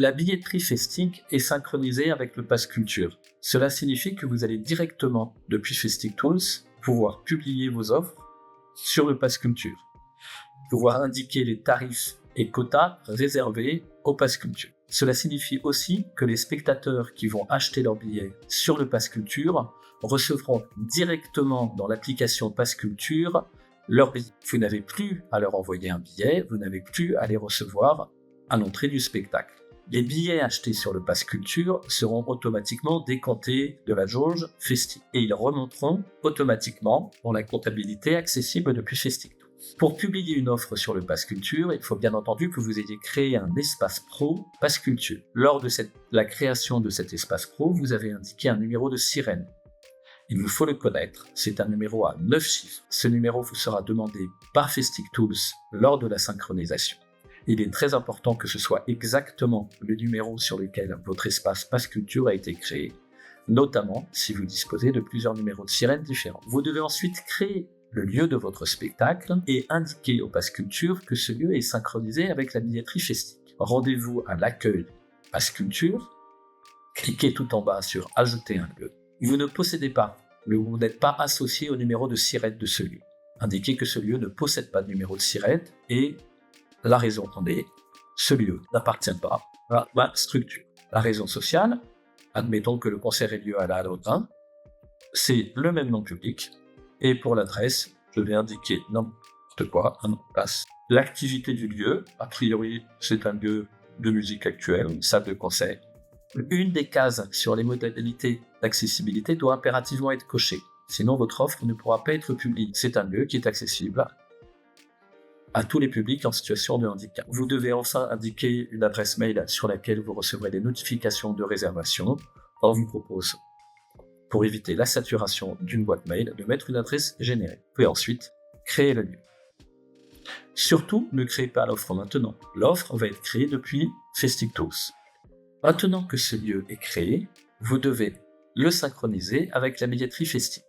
La billetterie Festic est synchronisée avec le Pass Culture. Cela signifie que vous allez directement, depuis Festic Tools, pouvoir publier vos offres sur le Pass Culture, pouvoir indiquer les tarifs et quotas réservés au Pass Culture. Cela signifie aussi que les spectateurs qui vont acheter leur billet sur le Pass Culture recevront directement dans l'application Pass Culture leur billet. Vous n'avez plus à leur envoyer un billet, vous n'avez plus à les recevoir à l'entrée du spectacle. Les billets achetés sur le Pass Culture seront automatiquement décomptés de la jauge Festic et ils remonteront automatiquement dans la comptabilité accessible depuis Festic. Pour publier une offre sur le Pass Culture, il faut bien entendu que vous ayez créé un espace pro Pass Culture. Lors de la création de cet espace pro, vous avez indiqué un numéro de sirène. Il vous faut le connaître, c'est un numéro à 9 chiffres. Ce numéro vous sera demandé par Festic Tools lors de la synchronisation. Il est très important que ce soit exactement le numéro sur lequel votre espace Pass Culture a été créé, notamment si vous disposez de plusieurs numéros de sirène différents. Vous devez ensuite créer le lieu de votre spectacle et indiquer au Pass Culture que ce lieu est synchronisé avec la billetterie Festic. Rendez-vous à l'accueil Pass Culture, cliquez tout en bas sur « Ajouter un lieu ». Vous ne possédez pas, vous n'êtes pas associé au numéro de SIRET de ce lieu. Indiquez que ce lieu ne possède pas de numéro de SIRET et la raison en est, ce lieu n'appartient pas à ma structure. La raison sociale, admettons que le concert ait lieu à la Halle Audrin, c'est le même nom public, et pour l'adresse, je vais indiquer n'importe quoi, un nom de place. L'activité du lieu, a priori, c'est un lieu de musique actuelle, une salle de concert. Une des cases sur les modalités d'accessibilité doit impérativement être cochée, sinon votre offre ne pourra pas être publiée. C'est un lieu qui est accessible à tous les publics en situation de handicap. Vous devez enfin indiquer une adresse mail sur laquelle vous recevrez des notifications de réservation. On vous propose, pour éviter la saturation d'une boîte mail, de mettre une adresse générée. Vous pouvez ensuite créer le lieu. Surtout, ne créez pas l'offre maintenant. L'offre va être créée depuis Festic Tools. Maintenant que ce lieu est créé, vous devez le synchroniser avec la billetterie Festic.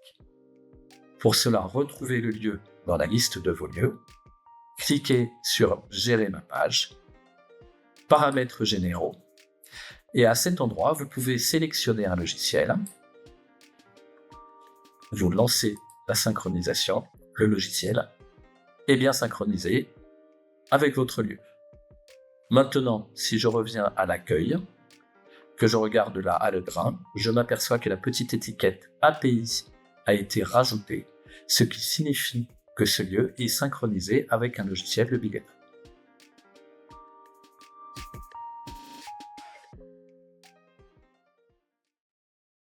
Pour cela, retrouvez le lieu dans la liste de vos lieux. Cliquez sur « Gérer ma page », paramètres généraux, et à cet endroit, vous pouvez sélectionner un logiciel. Vous lancez la synchronisation, le logiciel est bien synchronisé avec votre lieu. Maintenant, si je reviens à l'accueil, que je regarde la Halle Audrin, je m'aperçois que la petite étiquette API a été rajoutée, ce qui signifie que ce lieu est synchronisé avec un logiciel de billetterie.